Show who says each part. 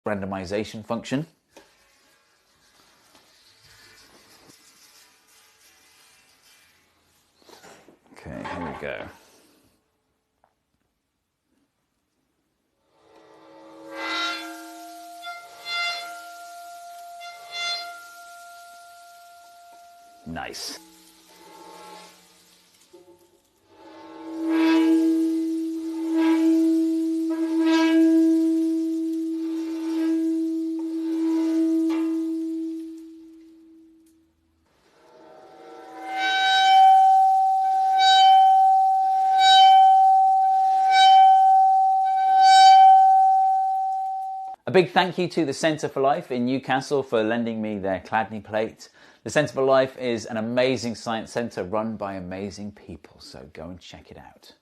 Speaker 1: randomization function. Okay, here we go. Nice. A big thank you to the Centre for Life in Newcastle for lending me their Chladni plate. The Centre for Life is an amazing science centre run by amazing people, so go and check it out.